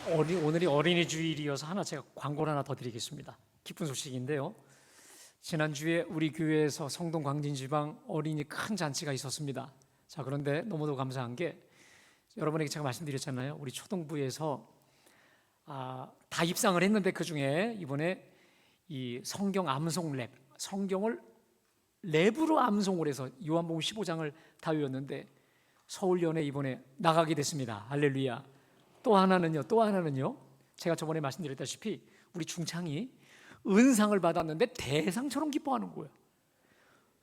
오늘이 어린이 주일이어서 제가 광고를 하나 더 드리겠습니다. 기쁜 소식인데요. 지난주에 우리 교회에서 성동 광진지방 어린이 큰 잔치가 있었습니다. 자, 그런데 너무도 감사한 게 여러분에게 제가 말씀드렸잖아요. 우리 초등부에서 다 입상을 했는데 그 중에 이번에 이 성경 암송 랩, 성경을 랩으로 암송을 해서 요한복음 15장을 다 외웠는데 서울연에 이번에 나가게 됐습니다. 할렐루야. 또 하나는요. 제가 저번에 말씀드렸다시피 우리 중창이 은상을 받았는데 대상처럼 기뻐하는 거예요.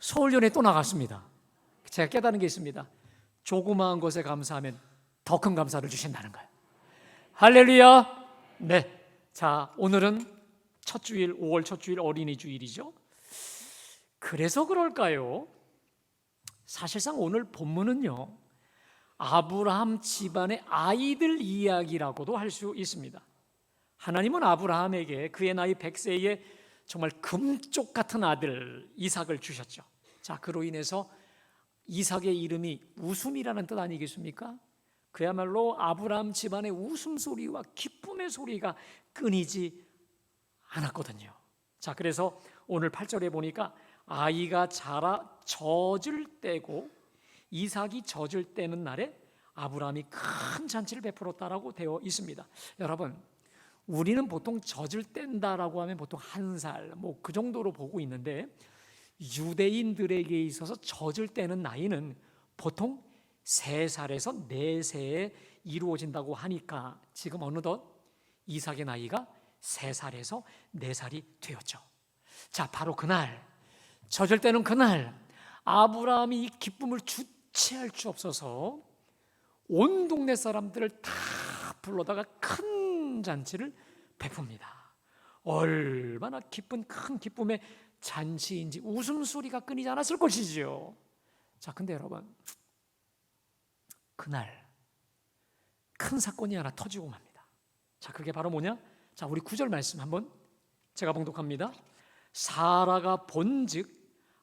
서울연에 또 나갔습니다. 제가 깨달은 게 있습니다. 조그마한 것에 감사하면 더 큰 감사를 주신다는 거예요. 할렐루야. 네. 자, 오늘은 첫 주일, 5월 첫 주일 어린이 주일이죠. 그래서 그럴까요? 사실상 오늘 본문은요, 아브라함 집안의 아이들 이야기라고도 할 수 있습니다. 하나님은 아브라함에게 그의 나이 100세에 정말 금쪽 같은 아들 이삭을 주셨죠. 자, 그로 인해서 이삭의 이름이 웃음이라는 뜻 아니겠습니까? 그야말로 아브라함 집안의 웃음소리와 기쁨의 소리가 끊이지 않았거든요. 자, 그래서 오늘 8절에 보니까 아이가 자라 젖을 떼고 이삭이 젖을 떼는 날에 아브라함이 큰 잔치를 베풀었다라고 되어 있습니다. 여러분, 우리는 보통 젖을 뗀다라고 하면 보통 1살 그 정도로 보고 있는데 유대인들에게 있어서 젖을 떼는 나이는 보통 3살에서 4세에 이루어진다고 하니까 지금 어느덧 이삭의 나이가 3살에서 4살이 되었죠. 자, 바로 그날, 젖을 떼는 그날 아브라함이 이 기쁨을 주체할 수 없어서 온 동네 사람들을 다 불러다가 큰 잔치를 베풉니다. 얼마나 기쁜 큰 기쁨의 잔치인지 웃음소리가 끊이지 않았을 것이지요. 자, 근데 여러분, 그날 큰 사건이 하나 터지고 맙니다. 자, 그게 바로 뭐냐? 자, 우리 9절 말씀 한번 제가 봉독합니다. 사라가 본즉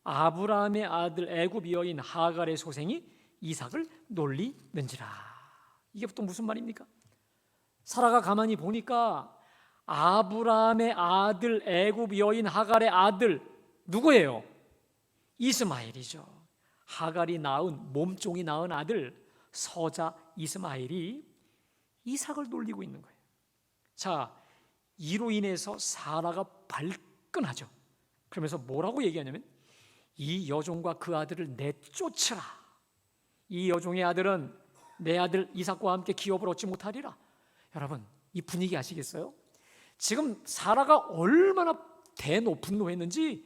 아브라함의 아들 애굽 여인 하갈의 소생이 이삭을 놀리는지라. 이게 또 무슨 말입니까? 사라가 가만히 보니까 아브라함의 아들 애굽 여인 하갈의 아들 누구예요? 이스마엘이죠. 하갈이 낳은 몸종이 낳은 아들 서자 이스마엘이 이삭을 놀리고 있는 거예요. 자, 이로 인해서 사라가 발끈하죠. 그러면서 뭐라고 얘기하냐면 이 여종과 그 아들을 내쫓으라. 이 여종의 아들은 내 아들 이삭과 함께 기업을 얻지 못하리라. 여러분, 이 분위기 아시겠어요? 지금 사라가 얼마나 대노분노했는지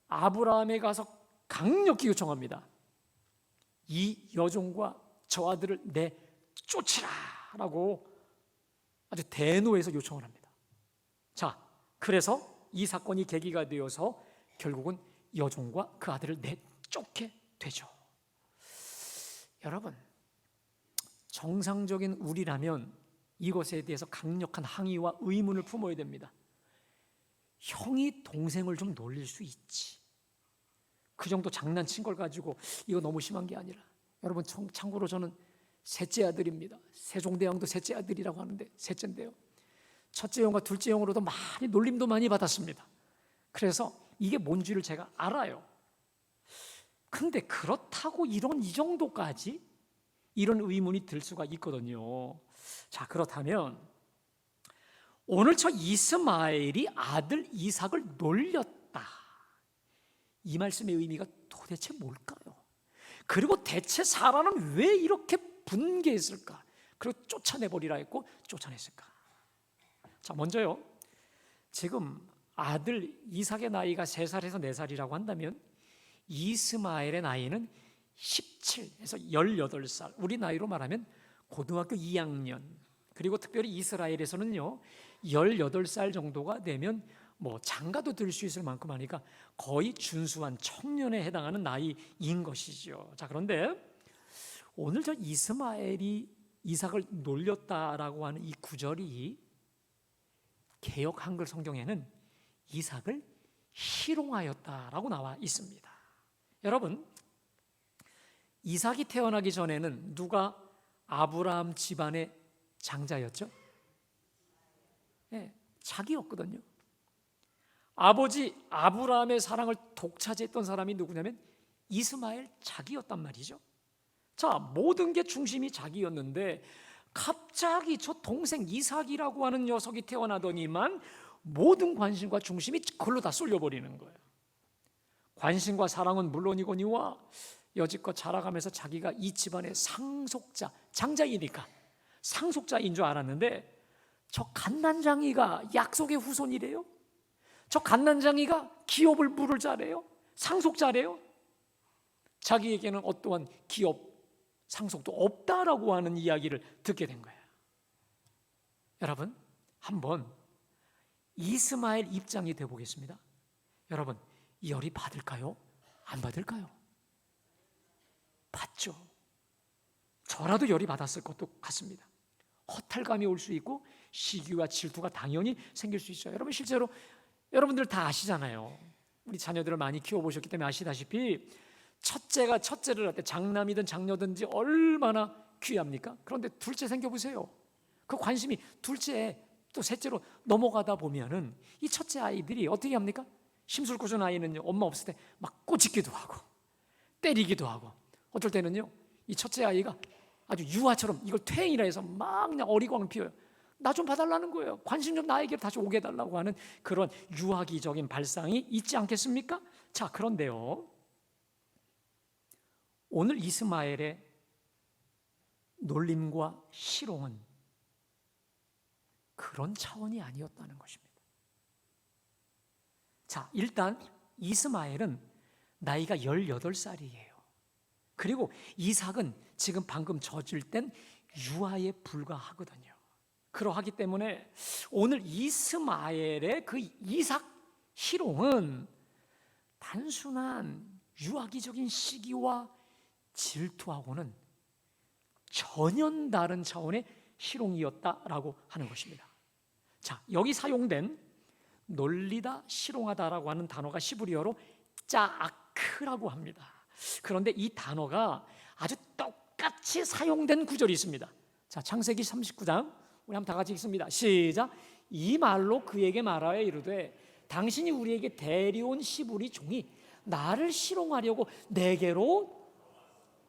아브라함에 가서 강력히 요청합니다. 이 여종과 저 아들을 내쫓으라 라고 아주 대노해서 요청을 합니다. 자, 그래서 이 사건이 계기가 되어서 결국은 여종과 그 아들을 내쫓게 되죠. 여러분, 정상적인 우리라면 이것에 대해서 강력한 항의와 의문을 품어야 됩니다. 형이 동생을 좀 놀릴 수 있지. 그 정도 장난친 걸 가지고 이거 너무 심한 게 아니라. 여러분, 참고로 저는 셋째 아들입니다. 세종대왕도 셋째 아들이라고 하는데 셋째인데요. 첫째 형과 둘째 형으로도 많이 놀림도 많이 받았습니다. 그래서 이게 뭔지를 제가 알아요. 근데 그렇다고 이 정도까지 이런 의문이 들 수가 있거든요. 자, 그렇다면 오늘 저 이스마엘이 아들 이삭을 놀렸다. 이 말씀의 의미가 도대체 뭘까요? 그리고 대체 사라는 왜 이렇게 분개했을까? 그리고 쫓아내버리라 했고 쫓아냈을까? 자, 먼저요, 지금 아들 이삭의 나이가 3살에서 4살이라고 한다면 이스마엘의 나이는 17에서 18살, 우리 나이로 말하면 고등학교 2학년, 그리고 특별히 이스라엘에서는요 18살 정도가 되면 장가도 들 수 있을 만큼 하니까 거의 준수한 청년에 해당하는 나이인 것이죠. 자, 그런데 오늘 저 이스마엘이 이삭을 놀렸다라고 하는 이 구절이 개역 한글 성경에는 이삭을 희롱하였다라고 나와 있습니다. 여러분, 이삭이 태어나기 전에는 누가 아브라함 집안의 장자였죠? 자기였거든요. 아버지 아브라함의 사랑을 독차지했던 사람이 누구냐면 이스마엘 자기였단 말이죠. 자, 모든 게 중심이 자기였는데 갑자기 저 동생 이삭이라고 하는 녀석이 태어나더니만 모든 관심과 중심이 그걸로 다 쏠려버리는 거예요. 관심과 사랑은 물론이거니와 여지껏 자라가면서 자기가 이 집안의 상속자, 장자이니까 상속자인 줄 알았는데 저 갓난장이가 약속의 후손이래요? 저 갓난장이가 기업을 물을 자래요? 상속자래요? 자기에게는 어떠한 기업 상속도 없다라고 하는 이야기를 듣게 된 거예요. 여러분, 한번 이스마엘 입장이 되어 보겠습니다. 여러분, 열이 받을까요? 안 받을까요? 받죠. 저라도 열이 받았을 것도 같습니다. 허탈감이 올 수 있고 시기와 질투가 당연히 생길 수 있어요. 여러분, 실제로 여러분들 다 아시잖아요. 우리 자녀들을 많이 키워보셨기 때문에 아시다시피 첫째가 첫째를 할 때 장남이든 장녀든지 얼마나 귀합니까? 그런데 둘째 생겨보세요. 그 관심이 둘째 또 셋째로 넘어가다 보면은 이 첫째 아이들이 어떻게 합니까? 심술궂은 아이는요, 엄마 없을 때 막 꼬집기도 하고 때리기도 하고, 어떨 때는요 이 첫째 아이가 아주 유아처럼 이걸 퇴행이라 해서 막 그냥 어리광을 피워요. 나 좀 봐달라는 거예요. 관심 좀 나에게 다시 오게 해달라고 하는 그런 유아기적인 발상이 있지 않겠습니까? 자, 그런데요, 오늘 이스마엘의 놀림과 희롱은 그런 차원이 아니었다는 것입니다. 자, 일단 이스마엘은 나이가 18살이에요. 그리고 이삭은 지금 방금 젖을 땐 유아에 불과하거든요. 그러하기 때문에 오늘 이스마엘의 그 이삭 희롱은 단순한 유아기적인 시기와 질투하고는 전혀 다른 차원의 희롱이었다라고 하는 것입니다. 자, 여기 사용된 놀리다, 희롱하다라고 하는 단어가 히브리어로 짜아크라고 합니다. 그런데 이 단어가 아주 똑같이 사용된 구절이 있습니다. 자, 창세기 39장 우리 한번 다 같이 읽습니다. 시작. 이 말로 그에게 말하여 이르되 당신이 우리에게 데려온 히브리 종이 나를 희롱하려고 내게로.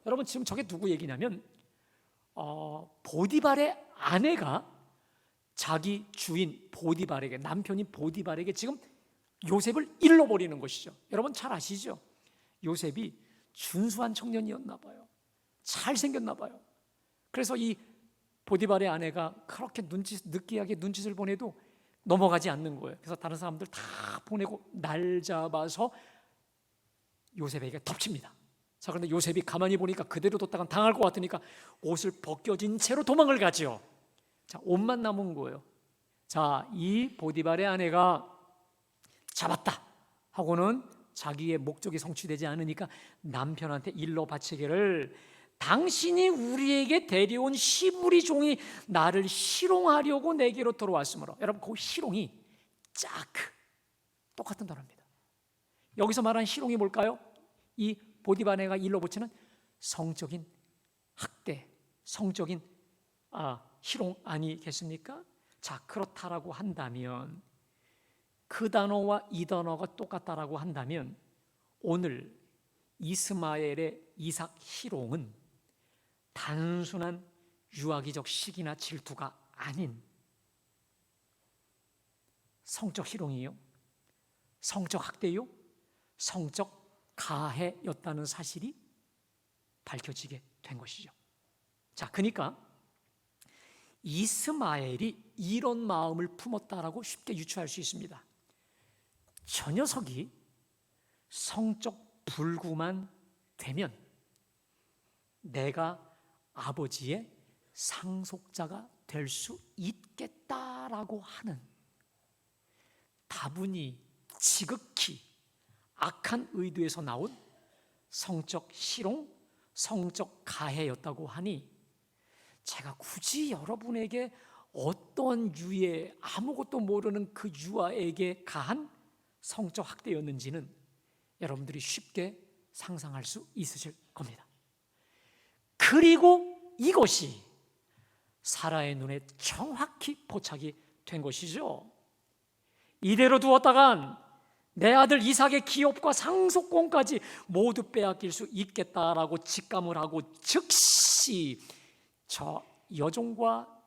여러분, 지금 저게 누구 얘기냐면 보디발의 아내가 자기 주인 보디발에게, 남편인 보디발에게 지금 요셉을 잃어버리는 것이죠. 여러분 잘 아시죠? 요셉이 준수한 청년이었나 봐요. 잘생겼나 봐요. 그래서 이 보디발의 아내가 그렇게 느끼하게 눈짓을 보내도 넘어가지 않는 거예요. 그래서 다른 사람들 다 보내고 날 잡아서 요셉에게 덮칩니다. 자, 그런데 요셉이 가만히 보니까 그대로 뒀다간 당할 것 같으니까 옷을 벗겨진 채로 도망을 가죠. 자, 옷만 남은 거예요. 자, 이 보디발의 아내가 잡았다 하고는 자기의 목적이 성취되지 않으니까 남편한테 일러 바치기를 당신이 우리에게 데려온 히브리 종이 나를 희롱하려고 내게로 들어왔으므로. 여러분, 그 희롱이 짜크, 똑같은 단어입니다. 여기서 말하는 희롱이 뭘까요? 이 보디바네가 일러 붙이는 성적인 학대, 성적인 희롱 아니겠습니까? 자, 그렇다라고 한다면, 그 단어와 이 단어가 똑같다라고 한다면 오늘 이스마엘의 이삭 희롱은 단순한 유아기적 시기나 질투가 아닌 성적 희롱이요, 성적 학대요, 성적 가해였다는 사실이 밝혀지게 된 것이죠. 자, 그러니까 이스마엘이 이런 마음을 품었다라고 쉽게 유추할 수 있습니다. 저 녀석이 성적 불구만 되면 내가 아버지의 상속자가 될 수 있겠다라고 하는 다분히 지극히 악한 의도에서 나온 성적 희롱, 성적 가해였다고 하니 제가 굳이 여러분에게 어떤 유의 아무것도 모르는 그 유아에게 가한 성적 학대였는지는 여러분들이 쉽게 상상할 수 있으실 겁니다. 그리고 이것이 사라의 눈에 정확히 포착이 된 것이죠. 이대로 두었다간 내 아들 이삭의 기업과 상속권까지 모두 빼앗길 수 있겠다라고 직감을 하고 즉시 저 여종과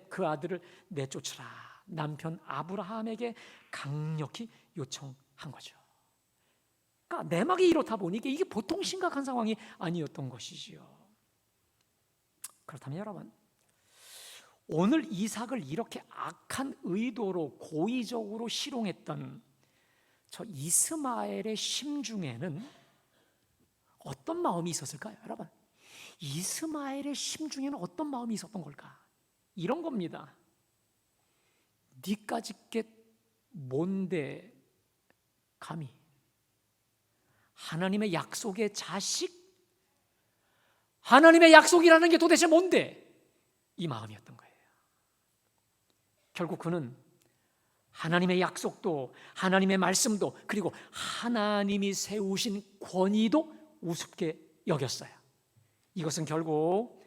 그 아들을 내쫓으라 남편 아브라함에게 강력히 요청한 거죠. 그러니까 내막이 이렇다 보니 이게 보통 심각한 상황이 아니었던 것이지요. 그렇다면 여러분, 오늘 이삭을 이렇게 악한 의도로 고의적으로 실용했던 저 이스마엘의 심중에는 어떤 마음이 있었을까요? 여러분, 이스마엘의 심중에는 어떤 마음이 있었던 걸까? 이런 겁니다. 니까짓 게 뭔데 감히 하나님의 약속의 자식? 하나님의 약속이라는 게 도대체 뭔데? 이 마음이었던 거예요. 결국 그는 하나님의 약속도 하나님의 말씀도 그리고 하나님이 세우신 권위도 우습게 여겼어요. 이것은 결국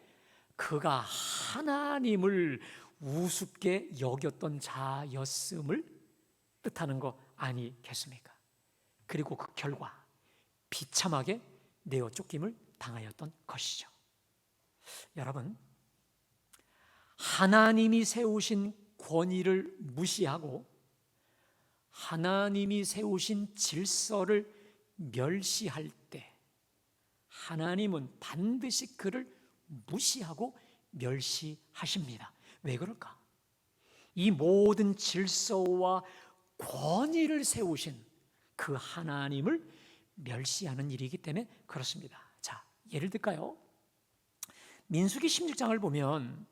그가 하나님을 우습게 여겼던 자였음을 뜻하는 거 아니겠습니까? 그리고 그 결과 비참하게 내어 쫓김을 당하였던 것이죠. 여러분, 하나님이 세우신 권위를 무시하고 하나님이 세우신 질서를 멸시할 때 하나님은 반드시 그를 무시하고 멸시하십니다. 왜 그럴까? 이 모든 질서와 권위를 세우신 그 하나님을 멸시하는 일이기 때문에 그렇습니다. 자, 예를 들까요? 민수기 16장을 보면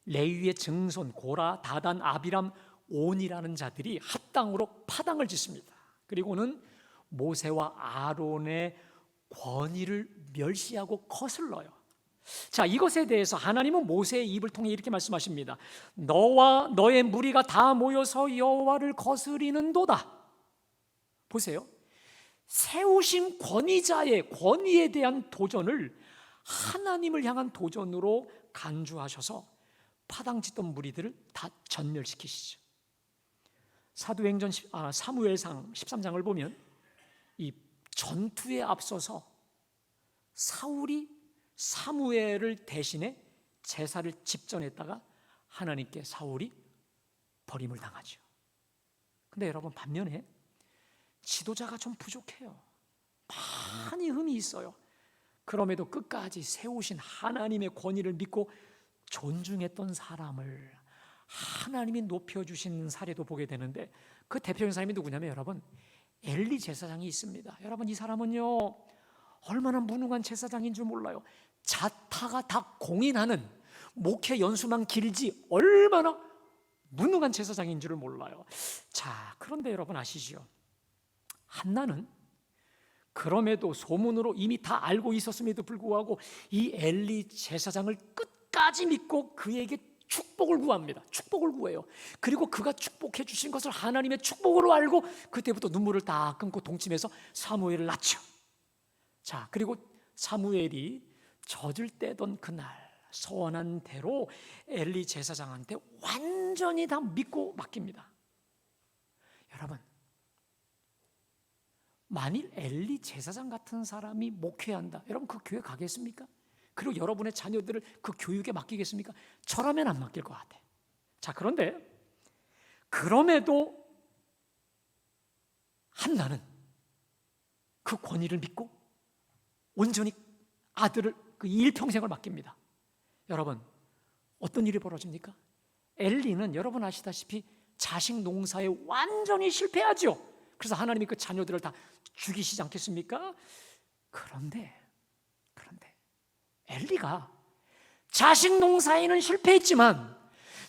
레위의 증손 고라, 다단, 아비람, 온이라는 자들이 합당으로 파당을 짓습니다. 그리고는 모세와 아론의 권위를 멸시하고 거슬러요. 자, 이것에 대해서 하나님은 모세의 입을 통해 이렇게 말씀하십니다. 너와 너의 무리가 다 모여서 여호와를 거스리는도다. 보세요. 세우신 권위자의 권위에 대한 도전을 하나님을 향한 도전으로 간주하셔서 파당짓던 무리들을 다 전멸시키시죠. 사도행전 사무엘상 13장을 보면 이 전투에 앞서서 사울이 사무엘을 대신해 제사를 집전했다가 하나님께 사울이 버림을 당하죠. 근데 여러분, 반면에 지도자가 좀 부족해요. 많이 흠이 있어요. 그럼에도 끝까지 세우신 하나님의 권위를 믿고 존중했던 사람을 하나님이 높여주시는 사례도 보게 되는데, 그 대표적인 사람이 누구냐면 여러분, 엘리 제사장이 있습니다. 여러분, 이 사람은요 얼마나 무능한 제사장인 줄 몰라요. 자타가 다 공인하는, 목회 연수만 길지 얼마나 무능한 제사장인 줄을 몰라요. 자, 그런데 여러분 아시죠? 한나는 그럼에도 소문으로 이미 다 알고 있었음에도 불구하고 이 엘리 제사장을 끝까지 믿고 그에게 축복을 구합니다. 축복을 구해요. 그리고 그가 축복해 주신 것을 하나님의 축복으로 알고 그때부터 눈물을 다 끊고 동침해서 사무엘을 낳죠. 자, 그리고 사무엘이 젖을 떼던 그날 서원한 대로 엘리 제사장한테 완전히 다 믿고 맡깁니다. 여러분, 만일 엘리 제사장 같은 사람이 목회한다, 여러분 그 교회 가겠습니까? 그리고 여러분의 자녀들을 그 교육에 맡기겠습니까? 저라면 안 맡길 것 같아. 자, 그런데 그럼에도 한나는 그 권위를 믿고 온전히 아들을 그 일평생을 맡깁니다. 여러분, 어떤 일이 벌어집니까? 엘리는 여러분 아시다시피 자식 농사에 완전히 실패하죠. 그래서 하나님이 그 자녀들을 다 죽이시지 않겠습니까? 그런데 엘리가 자식 농사에는 실패했지만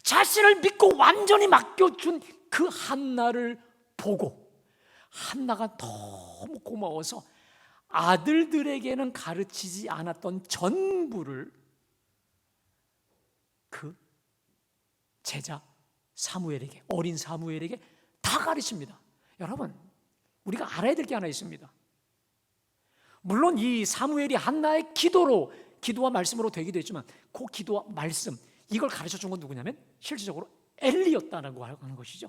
자신을 믿고 완전히 맡겨준 그 한나를 보고 한나가 너무 고마워서 아들들에게는 가르치지 않았던 전부를 그 제자 사무엘에게, 어린 사무엘에게 다 가르칩니다. 여러분, 우리가 알아야 될 게 하나 있습니다. 물론 이 사무엘이 한나의 기도와 말씀으로 되기도 했지만 그 기도와 말씀, 이걸 가르쳐 준 건 누구냐면 실질적으로 엘리였다라고 하는 것이죠.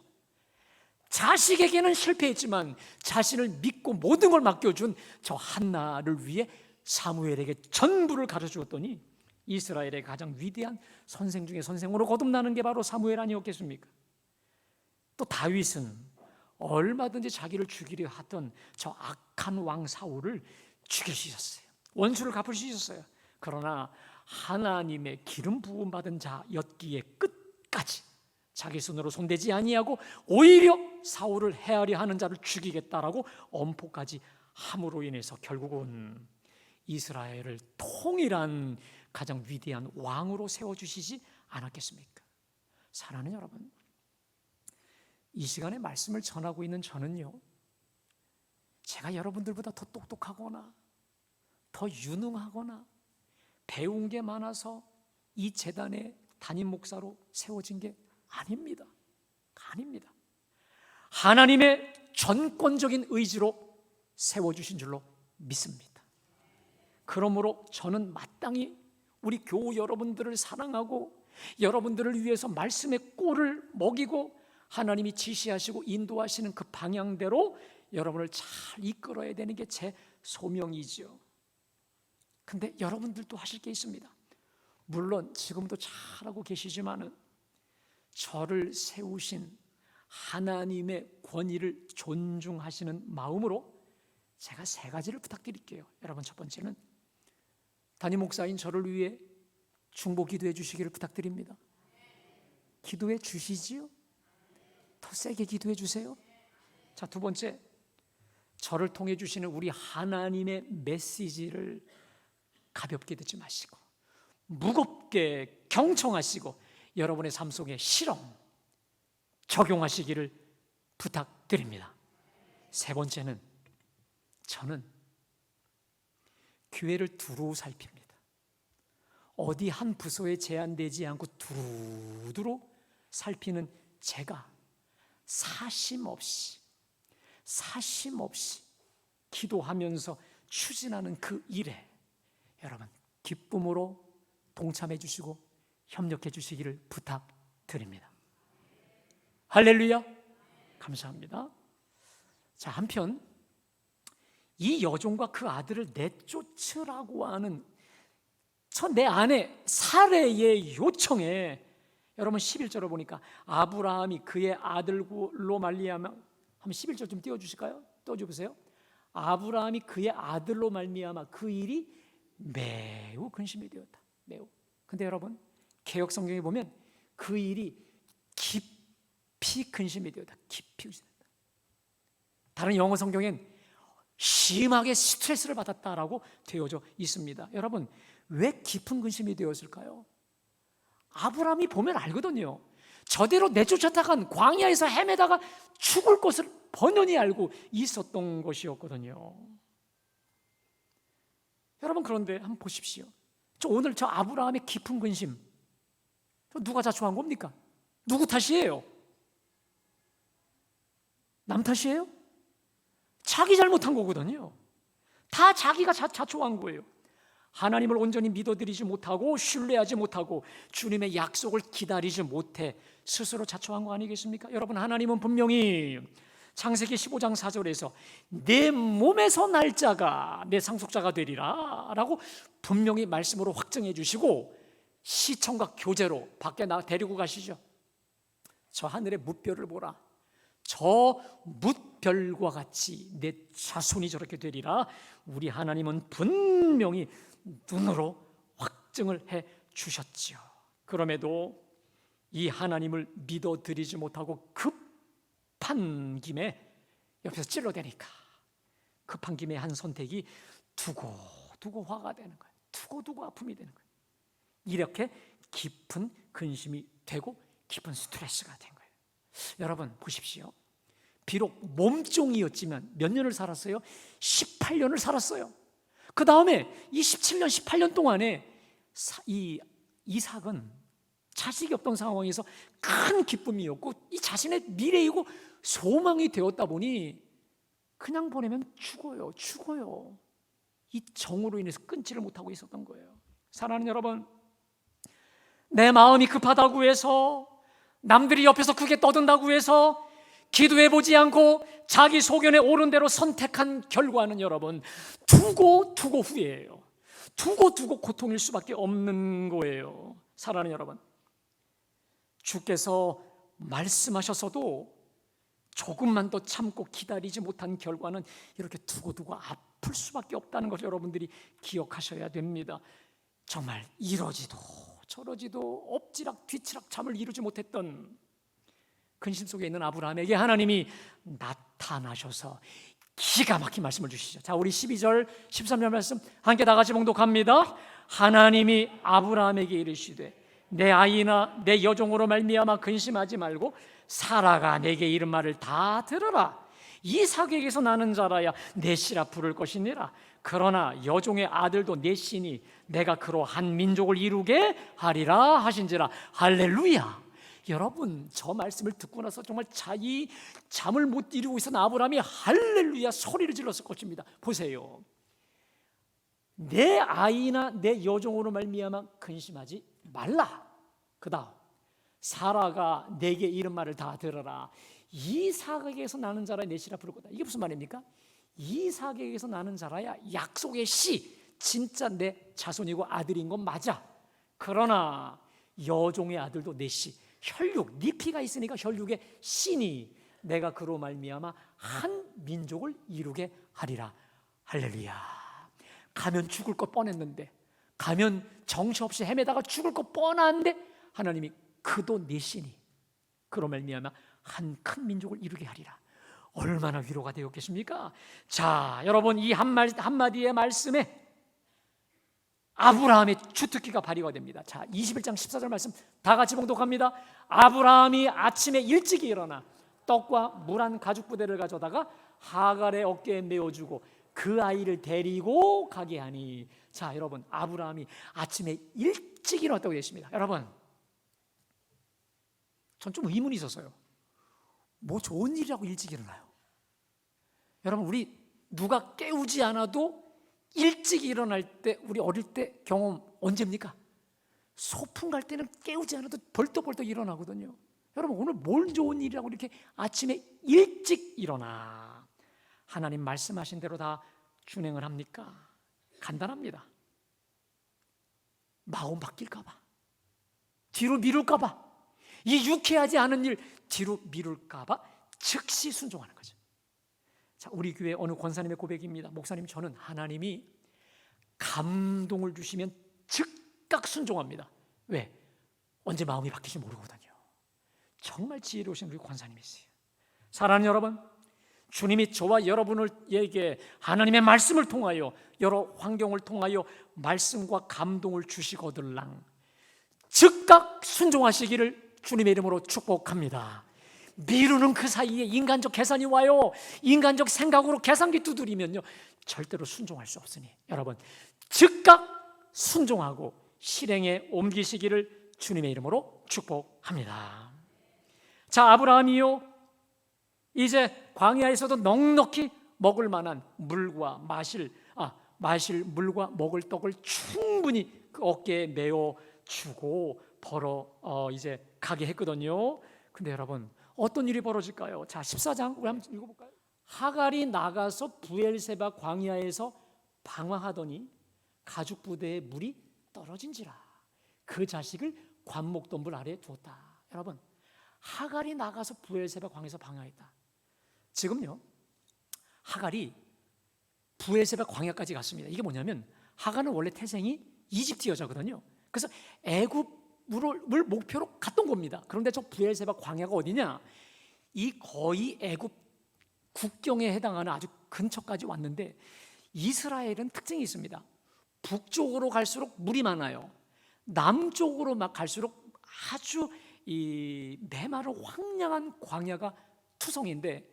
자식에게는 실패했지만 자신을 믿고 모든 걸 맡겨준 저 한나를 위해 사무엘에게 전부를 가르쳐줬더니 이스라엘의 가장 위대한 선생 중에 선생으로 거듭나는 게 바로 사무엘 아니었겠습니까? 또 다윗은 얼마든지 자기를 죽이려 하던 저 악한 왕 사울을 죽일 수 있었어요. 원수를 갚을 수 있었어요. 그러나 하나님의 기름 부음 받은 자였기에 끝까지 자기 손으로 손대지 아니하고 오히려 사울을 헤아려 하는 자를 죽이겠다라고 엄포까지 함으로 인해서 결국은 이스라엘을 통일한 가장 위대한 왕으로 세워주시지 않았겠습니까? 사랑하는 여러분, 이 시간에 말씀을 전하고 있는 저는요, 제가 여러분들보다 더 똑똑하거나 더 유능하거나 배운 게 많아서 이 재단의 담임 목사로 세워진 게 아닙니다. 아닙니다. 하나님의 전권적인 의지로 세워주신 줄로 믿습니다. 그러므로 저는 마땅히 우리 교우 여러분들을 사랑하고 여러분들을 위해서 말씀의 꼴을 먹이고 하나님이 지시하시고 인도하시는 그 방향대로 여러분을 잘 이끌어야 되는 게 제 소명이죠. 근데 여러분들도 하실 게 있습니다. 물론 지금도 잘하고 계시지만은 저를 세우신 하나님의 권위를 존중하시는 마음으로 제가 3가지를 부탁드릴게요. 여러분, 첫 번째는 담임 목사인 저를 위해 중보 기도해 주시기를 부탁드립니다. 기도해 주시지요? 더 세게 기도해 주세요. 자, 두 번째, 저를 통해 주시는 우리 하나님의 메시지를 가볍게 듣지 마시고 무겁게 경청하시고 여러분의 삶 속에 실험 적용하시기를 부탁드립니다. 세 번째는 저는 교회를 두루 살핍니다. 어디 한 부서에 제한되지 않고 두루두루 살피는 제가 사심 없이 기도하면서 추진하는 그 일에 여러분 기쁨으로 동참해 주시고 협력해 주시기를 부탁드립니다. 할렐루야. 감사합니다. 자, 한편 이 여종과 그 아들을 내쫓으라고 하는 내 아내 사레의 요청에 여러분 11절을 보니까 아브라함이 그의 아들로 말미암아, 한번 11절 좀 띄워주실까요? 띄워주세요. 아브라함이 그의 아들로 말미암아 그 일이 매우 근심이 되었다. 매우. 근데 여러분 개역 성경에 보면 그 일이 깊이 근심이 되었다. 깊이 근심이 되었다. 다른 영어 성경엔 심하게 스트레스를 받았다라고 되어져 있습니다. 여러분 왜 깊은 근심이 되었을까요? 아브라함이 보면 알거든요. 저대로 내쫓았다간 광야에서 헤매다가 죽을 것을 번연히 알고 있었던 것이었거든요. 여러분 그런데 한번 보십시오. 오늘 저 아브라함의 깊은 근심 누가 자초한 겁니까? 누구 탓이에요? 남 탓이에요? 자기 잘못한 거거든요. 다 자기가 자초한 거예요. 하나님을 온전히 믿어드리지 못하고 신뢰하지 못하고 주님의 약속을 기다리지 못해 스스로 자초한 거 아니겠습니까? 여러분 하나님은 분명히 창세기 15장 4절에서 내 몸에서 날 자가 내 상속자가 되리라 라고 분명히 말씀으로 확증해 주시고 시청각 교제로 밖에 데리고 가시죠. 저 하늘의 뭇별을 보라. 저 뭇별과 같이 내 자손이 저렇게 되리라. 우리 하나님은 분명히 눈으로 확증을 해 주셨지요. 그럼에도 이 하나님을 믿어드리지 못하고 급한 김에 옆에서 찔러대니까 급한 김에 한 선택이 두고 화가 되는 거예요. 두고 아픔이 되는 거예요. 이렇게 깊은 근심이 되고 깊은 스트레스가 된 거예요. 여러분 보십시오. 비록 몸종이었지만 몇 년을 살았어요? 18년을 살았어요. 그 다음에 이 17년, 18년 동안에 이 이삭은 자식이 없던 상황에서 큰 기쁨이었고 이 자신의 미래이고 소망이 되었다 보니 그냥 보내면 죽어요. 이 정으로 인해서 끊지를 못하고 있었던 거예요. 사랑하는 여러분, 내 마음이 급하다고 해서 남들이 옆에서 크게 떠든다고 해서 기도해보지 않고 자기 소견에 옳은 대로 선택한 결과는 여러분 두고 후회해요. 두고 고통일 수밖에 없는 거예요. 사랑하는 여러분, 주께서 말씀하셨어도 조금만 더 참고 기다리지 못한 결과는 이렇게 두고 아플 수밖에 없다는 것을 여러분들이 기억하셔야 됩니다. 정말 이러지도 저러지도 엎지락 뒤치락 잠을 이루지 못했던 근심 속에 있는 아브라함에게 하나님이 나타나셔서 기가 막힌 말씀을 주시죠. 자, 우리 12절 13절 말씀 함께 다 같이 봉독합니다. 하나님이 아브라함에게 이르시되 내 아이나 내 여종으로 말미암아 근심하지 말고 사라가 내게 이른 말을 다 들어라. 이삭에게서 나는 자라야 내 씨라 부를 것이니라. 그러나 여종의 아들도 내 씨니 내가 그로 한 민족을 이루게 하리라 하신지라. 할렐루야. 여러분, 저 말씀을 듣고 나서 정말 자기 잠을 못 이루고 있었던 아브라함이 할렐루야 소리를 질렀을 것입니다. 보세요. 내 아이나 내 여종으로 말미암아 근심하지 말라. 그 다음 사라가 내게 이른 말을 다 들어라. 이삭에게서 나는 자라 내 씨라 부를 거다. 이게 무슨 말입니까? 이삭에게서 나는 자라야 약속의 씨, 진짜 내 자손이고 아들인 건 맞아. 그러나 여종의 아들도 내 씨, 혈육, 네 피가 있으니까 혈육의 씨니 내가 그로 말미암아 한 민족을 이루게 하리라. 할렐루야. 가면 죽을 것 뻔했는데, 가면 정처없이 헤매다가 죽을 것 뻔한데 하나님이 그도 내 씨니 그로 말미암아 한 큰 민족을 이루게 하리라. 얼마나 위로가 되었겠습니까? 자, 여러분, 이 한마디의 말씀에 아브라함의 주특기가 발휘가 됩니다. 자, 21장 14절 말씀 다 같이 봉독합니다. 아브라함이 아침에 일찍 일어나 떡과 물 한 가죽 부대를 가져다가 하갈의 어깨에 메어주고 그 아이를 데리고 가게 하니. 자, 여러분, 아브라함이 아침에 일찍 일어났다고 되어 있습니다. 여러분, 전 좀 의문이 있었어요. 뭐 좋은 일이라고 일찍 일어나요? 여러분, 우리 누가 깨우지 않아도 일찍 일어날 때, 우리 어릴 때 경험 언제입니까? 소풍 갈 때는 깨우지 않아도 벌떡벌떡 일어나거든요. 여러분, 오늘 뭘 좋은 일이라고 이렇게 아침에 일찍 일어나? 하나님 말씀하신 대로 다 준행을 합니까? 간단합니다. 마음 바뀔까 봐, 뒤로 미룰까 봐, 이 유쾌하지 않은 일 뒤로 미룰까 봐 즉시 순종하는 거죠. 자, 우리 교회 어느 권사님의 고백입니다. 목사님, 저는 하나님이 감동을 주시면 즉각 순종합니다. 왜? 언제 마음이 바뀔지 모르거든요. 정말 지혜로우신 우리 권사님이세요. 사랑하는 여러분, 주님이 저와 여러분에게 하나님의 말씀을 통하여, 여러 환경을 통하여 말씀과 감동을 주시거들랑 즉각 순종하시기를 주님의 이름으로 축복합니다. 미루는 그 사이에 인간적 계산이 와요. 인간적 생각으로 계산기 두드리면요, 절대로 순종할 수 없으니 여러분, 즉각 순종하고 실행에 옮기시기를 주님의 이름으로 축복합니다. 자, 아브라함이요, 이제 광야에서도 넉넉히 먹을 만한 물과 마실 물과 먹을 떡을 충분히 그 어깨에 메어 주고 이제 가게 했거든요. 근데 여러분, 어떤 일이 벌어질까요? 자, 14장 우리 한번 읽어볼까요? 하갈이 나가서 부엘세바 광야에서 방황하더니 가죽 부대에 물이 떨어진지라 그 자식을 관목동굴 아래에 두었다. 여러분, 하갈이 나가서 부엘세바 광야에서 방황했다. 지금요, 하갈이 부엘세바 광야까지 갔습니다. 이게 뭐냐면, 하갈은 원래 태생이 이집트 여자거든요. 그래서 애굽을 목표로 갔던 겁니다. 그런데 저 부엘세바 광야가 어디냐? 이 거의 애굽 국경에 해당하는 아주 근처까지 왔는데, 이스라엘은 특징이 있습니다. 북쪽으로 갈수록 물이 많아요. 남쪽으로 막 갈수록 아주 이 메마른 황량한 광야가 투성인데,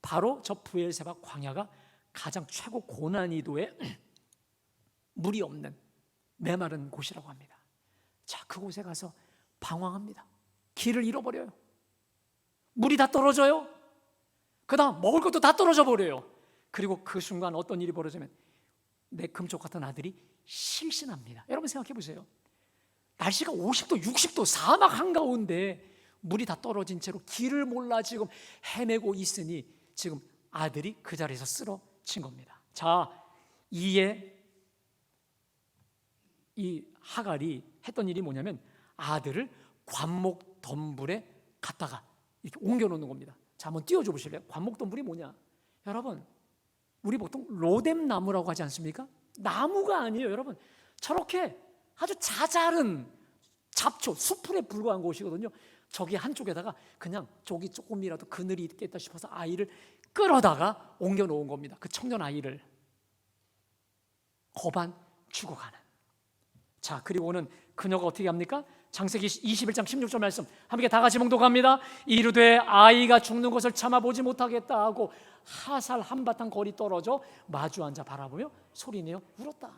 바로 저 부엘세바 광야가 가장 최고 고난이도의 물이 없는 메마른 곳이라고 합니다. 자, 그곳에 가서 방황합니다. 길을 잃어버려요. 물이 다 떨어져요. 그 다음 먹을 것도 다 떨어져 버려요. 그리고 그 순간 어떤 일이 벌어지면 내 금쪽 같은 아들이 실신합니다. 여러분 생각해 보세요. 날씨가 50도 60도 사막 한가운데 물이 다 떨어진 채로 길을 몰라 지금 헤매고 있으니 지금 아들이 그 자리에서 쓰러진 겁니다. 자, 이에 이 하갈이 했던 일이 뭐냐면 아들을 관목 덤불에 갖다가 이렇게 옮겨놓는 겁니다. 자, 한번 띄워줘 보실래요? 관목 덤불이 뭐냐? 여러분, 우리 보통 로뎀 나무라고 하지 않습니까? 나무가 아니에요, 여러분. 저렇게 아주 자잘한 잡초, 수풀에 불과한 곳이거든요. 저기 한쪽에다가 그냥 저기 조금이라도 그늘이 있겠다 싶어서 아이를 끌어다가 옮겨놓은 겁니다. 그 청년 아이를 거반 죽어가는. 자, 그리고는 그녀가 어떻게 합니까? 창세기 21장 16절 말씀 함께 다 같이 봉독합니다. 이르되 아이가 죽는 것을 참아보지 못하겠다 하고 하살 한바탕 거리 떨어져 마주 앉아 바라보며 소리내어 울었다.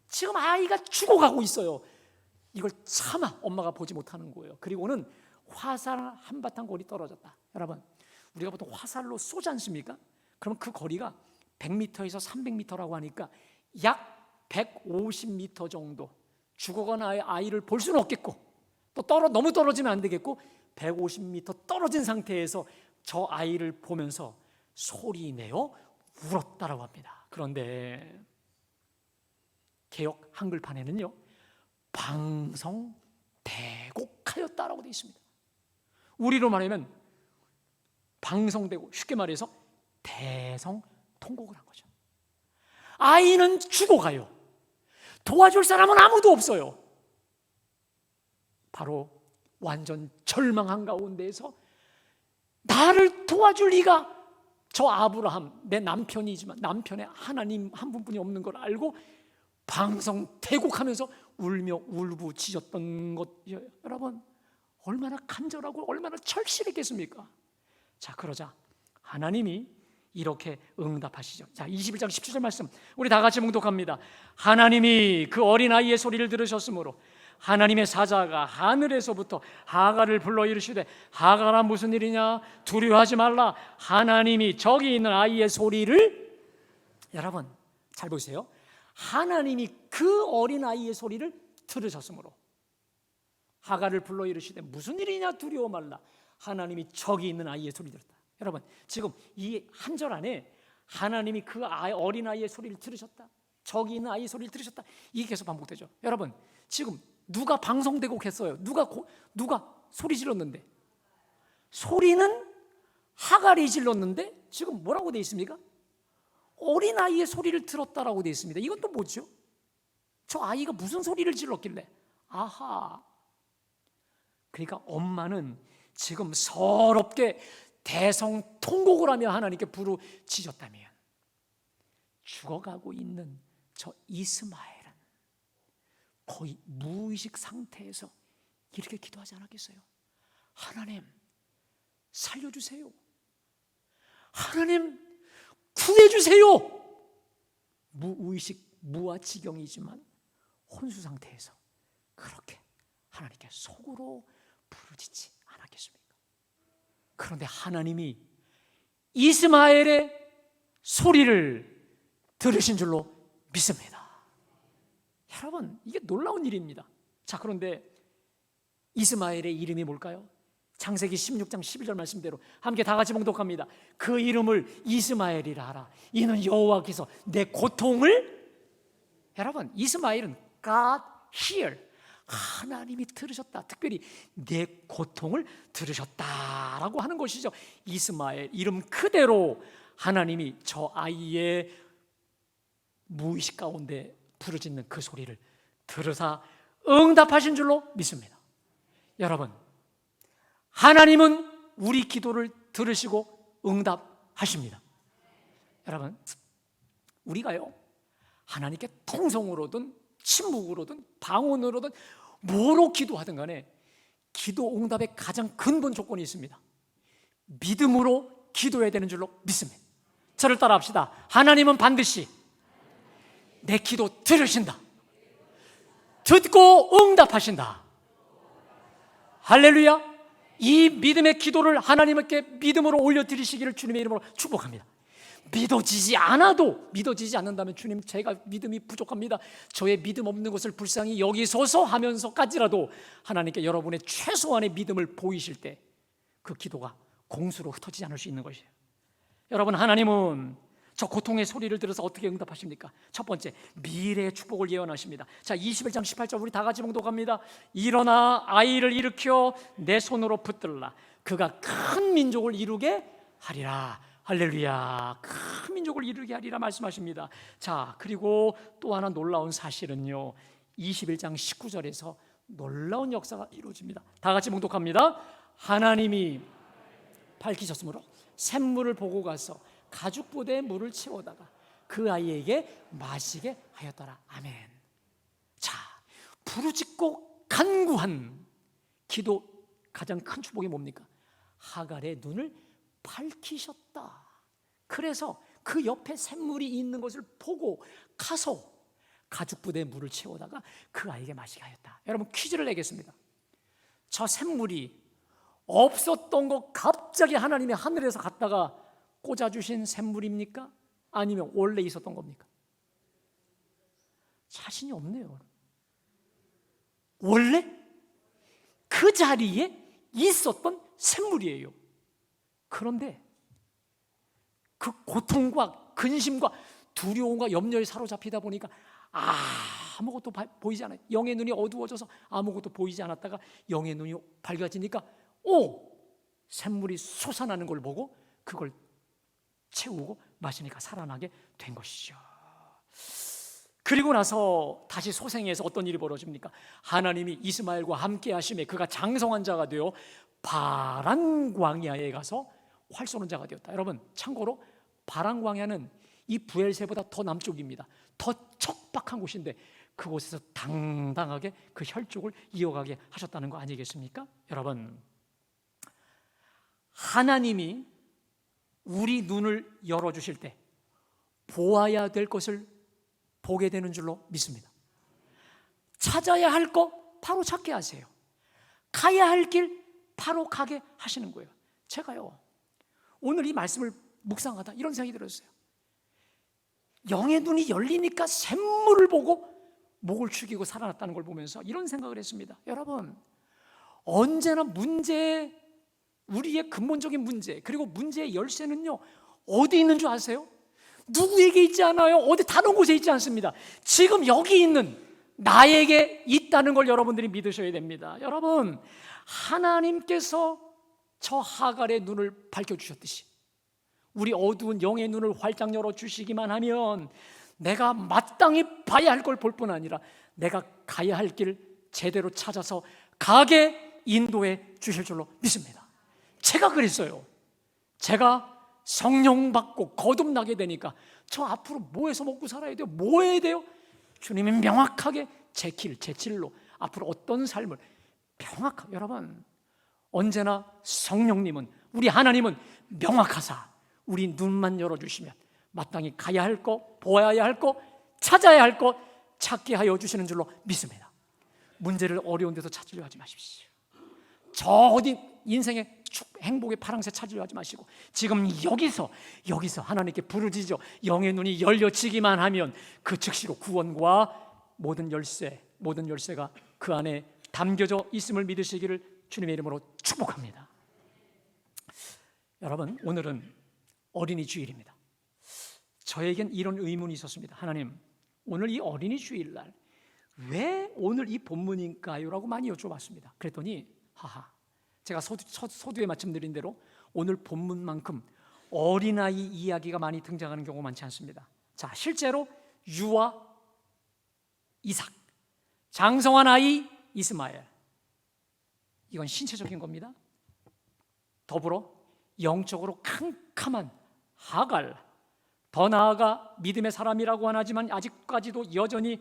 지금 아이가 죽어가고 있어요. 이걸 참아 엄마가 보지 못하는 거예요. 그리고는 화살 한바탕 거리 떨어졌다. 여러분, 우리가 보통 화살로 쏘지 않습니까? 그럼 그 거리가 100m에서 300m라고 하니까 약 150m 정도 죽어간 아이를 볼 수는 없겠고 또 너무 떨어지면 안 되겠고 150m 떨어진 상태에서 저 아이를 보면서 소리내어 울었다라고 합니다. 그런데 개역 한글판에는요 방성대곡하였다라고 되어 있습니다. 우리로 말하면 방성대고 쉽게 말해서 대성통곡을 한 거죠. 아이는 죽어가요. 도와줄 사람은 아무도 없어요. 바로 완전 절망한 가운데에서 나를 도와줄 리가 저 아브라함 내 남편이지만 남편의 하나님 한 분뿐이 없는 걸 알고 방성대곡하면서 울며 울부짖었던 것, 여러분 얼마나 간절하고 얼마나 절실했겠습니까? 자, 그러자 하나님이 이렇게 응답하시죠. 자, 21장 17절 말씀 우리 다 같이 봉독합니다. 하나님이 그 어린아이의 소리를 들으셨으므로 하나님의 사자가 하늘에서부터 하갈을 불러 이르시되 하갈아 무슨 일이냐 두려워하지 말라. 하나님이 저기 있는 아이의 소리를, 여러분 잘 보세요. 하나님이 그 어린아이의 소리를 들으셨으므로 하갈을 불러 이르시되 무슨 일이냐 두려워 말라. 하나님이 저기 있는 아이의 소리를 들었다. 여러분 지금 이 한 절 안에 하나님이 그 어린아이의 소리를 들으셨다, 저기 있는 아이의 소리를 들으셨다, 이게 계속 반복되죠. 여러분 지금 누가 방성대곡했어요? 누가 소리 질렀는데? 소리는 하갈이 질렀는데 지금 뭐라고 되어 있습니까? 어린아이의 소리를 들었다라고 되어 있습니다. 이건 또 뭐죠? 저 아이가 무슨 소리를 질렀길래? 아하, 그러니까 엄마는 지금 서럽게 대성통곡을 하며 하나님께 부르짖었다면 죽어가고 있는 저 이스마엘은 거의 무의식 상태에서 이렇게 기도하지 않았겠어요? 하나님 살려주세요. 하나님 구해주세요. 무의식 무아지경이지만 혼수 상태에서 그렇게 하나님께 속으로 부르짖지 않았겠습니까? 그런데 하나님이 이스마엘의 소리를 들으신 줄로 믿습니다. 여러분 이게 놀라운 일입니다. 자, 그런데 이스마엘의 이름이 뭘까요? 창세기 16장 12절 말씀대로 함께 다 같이 봉독합니다. 그 이름을 이스마엘이라 하라. 이는 여호와께서 내 고통을, 여러분 이스마엘은 God hear, 하나님이 들으셨다, 특별히 내 고통을 들으셨다라고 하는 것이죠. 이스마엘 이름 그대로 하나님이 저 아이의 무의식 가운데 부르짖는 그 소리를 들으사 응답하신 줄로 믿습니다. 여러분 하나님은 우리 기도를 들으시고 응답하십니다. 여러분 우리가요 하나님께 통성으로든 침묵으로든 방언으로든 뭐로 기도하든 간에 기도 응답의 가장 근본 조건이 있습니다. 믿음으로 기도해야 되는 줄로 믿습니다. 저를 따라 합시다. 하나님은 반드시 내 기도 들으신다. 듣고 응답하신다. 할렐루야. 이 믿음의 기도를 하나님께 믿음으로 올려드리시기를 주님의 이름으로 축복합니다. 믿어지지 않는다면 주님 제가 믿음이 부족합니다, 저의 믿음 없는 것을 불쌍히 여기소서 하면서까지라도 하나님께 여러분의 최소한의 믿음을 보이실 때 그 기도가 공수로 흩어지지 않을 수 있는 것이에요. 여러분, 하나님은 저 고통의 소리를 들어서 어떻게 응답하십니까? 첫 번째, 미래의 축복을 예언하십니다. 자, 21장 18절 우리 다 같이 봉독합니다. 일어나 아이를 일으켜 내 손으로 붙들라. 그가 큰 민족을 이루게 하리라. 할렐루야. 큰 민족을 이루게 하리라 말씀하십니다. 자, 그리고 또 하나 놀라운 사실은요, 21장 19절에서 놀라운 역사가 이루어집니다. 다 같이 봉독합니다. 하나님이 밝히셨으므로 샘물을 보고 가서 가죽보대에 물을 채우다가 그 아이에게 마시게 하였더라. 아멘. 자, 부르짖고 간구한 기도 가장 큰 축복이 뭡니까? 하갈의 눈을 밝히셨다. 그래서 그 옆에 샘물이 있는 것을 보고 가서 가죽부대에 물을 채우다가 그 아이에게 마시게 하였다. 여러분, 퀴즈를 내겠습니다. 저 샘물이 없었던 거 갑자기 하나님이 하늘에서 갔다가 꽂아주신 샘물입니까? 아니면 원래 있었던 겁니까? 자신이 없네요. 원래 그 자리에 있었던 샘물이에요. 그런데 그 고통과 근심과 두려움과 염려에 사로잡히다 보니까 아무것도 보이지 않아요. 영의 눈이 어두워져서 아무것도 보이지 않았다가 영의 눈이 밝아지니까 샘물이 솟아나는 걸 보고 그걸 채우고 마시니까 살아나게 된 것이죠. 그리고 나서 다시 소생해서 어떤 일이 벌어집니까? 하나님이 이스마엘과 함께 하심에 그가 장성한 자가 되어 바란 광야에 가서 활 쏘는 자가 되었다. 여러분, 참고로 바란 광야는 이 부엘세보다 더 남쪽입니다. 더 척박한 곳인데 그곳에서 당당하게 그 혈족을 이어가게 하셨다는 거 아니겠습니까? 여러분, 하나님이 우리 눈을 열어주실 때 보아야 될 것을 보게 되는 줄로 믿습니다. 찾아야 할 것 바로 찾게 하세요. 가야 할 길 바로 가게 하시는 거예요. 제가요, 오늘 이 말씀을 묵상하다 이런 생각이 들었어요. 영의 눈이 열리니까 샘물을 보고 목을 축이고 살아났다는 걸 보면서 이런 생각을 했습니다. 여러분, 언제나 우리의 근본적인 문제, 그리고 문제의 열쇠는요, 어디 있는 줄 아세요? 누구에게 있지 않아요. 어디 다른 곳에 있지 않습니다. 지금 여기 있는 나에게 있다는 걸 여러분들이 믿으셔야 됩니다. 여러분, 하나님께서 저 하갈의 눈을 밝혀주셨듯이 우리 어두운 영의 눈을 활짝 열어주시기만 하면 내가 마땅히 봐야 할 걸 볼 뿐 아니라 내가 가야 할 길 제대로 찾아서 가게 인도해 주실 줄로 믿습니다. 제가 그랬어요. 제가 성령 받고 거듭나게 되니까 저 앞으로 뭐 해서 먹고 살아야 돼요? 뭐 해야 돼요? 주님이 명확하게 제 진로 앞으로 어떤 삶을 명확하게, 여러분, 언제나 성령님은, 우리 하나님은 명확하사 우리 눈만 열어주시면 마땅히 가야 할 것, 보아야 할 것, 찾아야 할 것 찾게 하여 주시는 줄로 믿습니다. 문제를 어려운 데서 찾으려 하지 마십시오. 저 어디 인생의 행복의 파랑새 찾으려 하지 마시고 지금 여기서 하나님께 부르짖어 영의 눈이 열려지기만 하면 그 즉시로 구원과 모든 열쇠가 그 안에 담겨져 있음을 믿으시기를 주님의 이름으로 축복합니다. 여러분, 오늘은 어린이 주일입니다. 저에겐 이런 의문이 있었습니다. 하나님, 오늘 이 어린이 주일날 왜 오늘 이 본문인가요? 라고 많이 여쭤봤습니다. 그랬더니 제가 서두에 말씀드린 대로 오늘 본문만큼 어린아이 이야기가 많이 등장하는 경우가 많지 않습니다. 자, 실제로 유아 이삭, 장성한 아이 이스마엘, 이건 신체적인 겁니다. 더불어 영적으로 캄캄한 하갈, 더 나아가 믿음의 사람이라고 하지만 아직까지도 여전히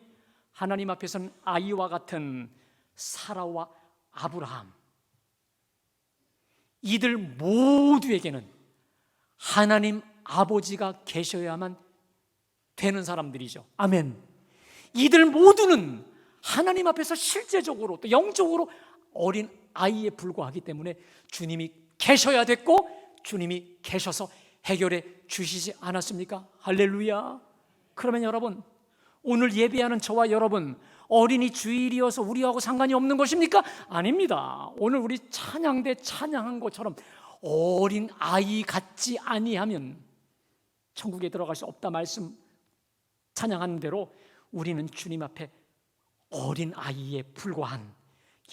하나님 앞에서는 아이와 같은 사라와 아브라함, 이들 모두에게는 하나님 아버지가 계셔야만 되는 사람들이죠. 아멘. 이들 모두는 하나님 앞에서 실제적으로 또 영적으로 어린 아이에 불과하기 때문에 주님이 계셔야 됐고 주님이 계셔서 해결해 주시지 않았습니까? 할렐루야. 그러면 여러분, 오늘 예배하는 저와 여러분, 어린이 주일이어서 우리하고 상관이 없는 것입니까? 아닙니다. 오늘 우리 찬양 때 찬양한 것처럼 어린 아이 같지 아니하면 천국에 들어갈 수 없다 말씀 찬양하는 대로 우리는 주님 앞에 어린 아이에 불과한,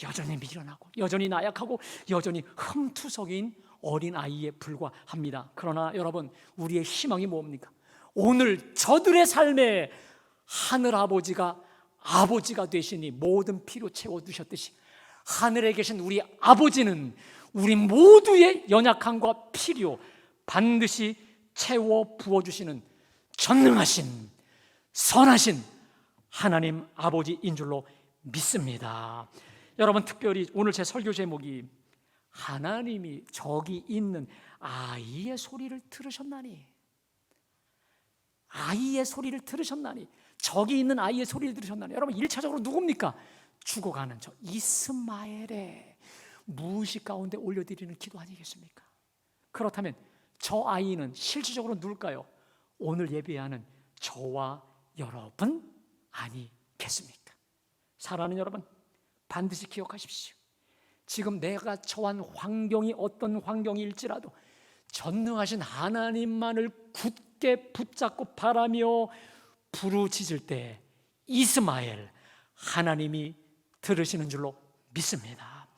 여전히 미련하고 여전히 나약하고 여전히 흠투성인 어린 아이에 불과합니다. 그러나 여러분, 우리의 희망이 뭡니까? 오늘 저들의 삶에 하늘 아버지가 되시니 모든 피로 채워두셨듯이 하늘에 계신 우리 아버지는 우리 모두의 연약함과 필요 반드시 채워 부어주시는 전능하신 선하신 하나님 아버지인 줄로 믿습니다. 여러분, 특별히 오늘 제 설교 제목이 하나님이 저기 있는 아이의 소리를 들으셨나니, 아이의 소리를 들으셨나니, 저기 있는 아이의 소리를 들으셨나니. 여러분, 1차적으로 누굽니까? 죽어가는 저 이스마엘의 무의식 가운데 올려드리는 기도 아니겠습니까? 그렇다면 저 아이는 실질적으로 누굴까요? 오늘 예배하는 저와 여러분 아니겠습니까? 사랑하는 여러분, 반드시 기억하십시오. 지금 내가 처한 환경이 어떤 환경일지라도 전능하신 하나님만을 굳게 붙잡고 바라며 부르짖을 때 이스마엘 하나님이 들으시는 줄로 믿습니다.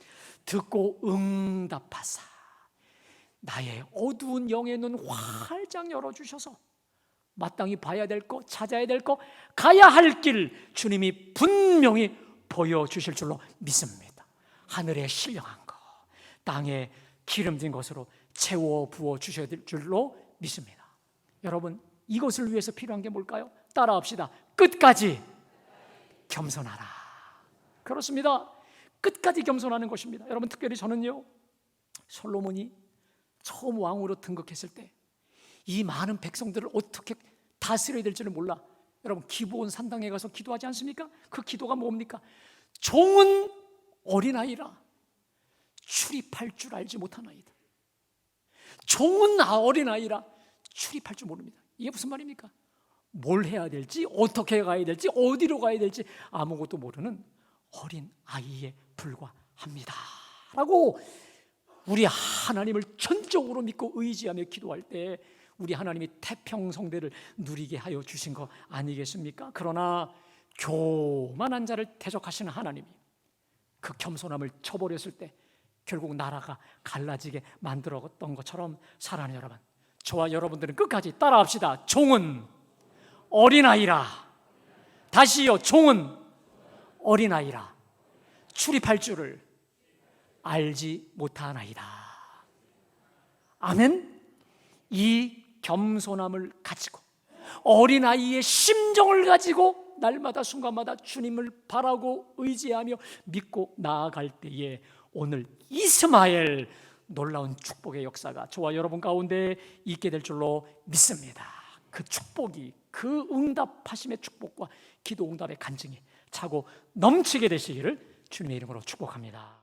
듣고 응답하사 나의 어두운 영의 눈 활짝 열어주셔서 마땅히 봐야 될 거, 찾아야 될 거, 가야 할 길 주님이 분명히 보여주실 줄로 믿습니다. 하늘에 신령한 거, 땅에 기름진 것으로 채워 부어 주셔야 될 줄로 믿습니다. 여러분, 이것을 위해서 필요한 게 뭘까요? 따라합시다. 끝까지 겸손하라. 그렇습니다. 끝까지 겸손하는 것입니다. 여러분, 특별히 저는요, 솔로몬이 처음 왕으로 등극했을 때 이 많은 백성들을 어떻게 다스려야 될지를 몰라. 여러분, 기브온 산당에 가서 기도하지 않습니까? 그 기도가 뭡니까? 종은 어린아이라 출입할 줄 알지 못한 아이들. 종은 어린아이라 출입할 줄 모릅니다. 이게 무슨 말입니까? 뭘 해야 될지, 어떻게 가야 될지, 어디로 가야 될지 아무것도 모르는 어린아이에 불과합니다 라고 우리 하나님을 전적으로 믿고 의지하며 기도할 때 우리 하나님이 태평성대를 누리게 하여 주신 거 아니겠습니까? 그러나 교만한 자를 대적하시는 하나님이 그 겸손함을 쳐버렸을 때 결국 나라가 갈라지게 만들었던 것처럼, 사랑하는 여러분, 저와 여러분들은 끝까지 따라합시다. 종은 어린아이라. 다시요, 종은 어린아이라 출입할 줄을 알지 못하나이다. 아멘. 이 겸손함을 가지고 어린아이의 심정을 가지고 날마다 순간마다 주님을 바라고 의지하며 믿고 나아갈 때에 오늘 이스마엘 놀라운 축복의 역사가 저와 여러분 가운데 있게 될 줄로 믿습니다. 그 축복이, 그 응답하심의 축복과 기도 응답의 간증이 차고 넘치게 되시기를 주님의 이름으로 축복합니다.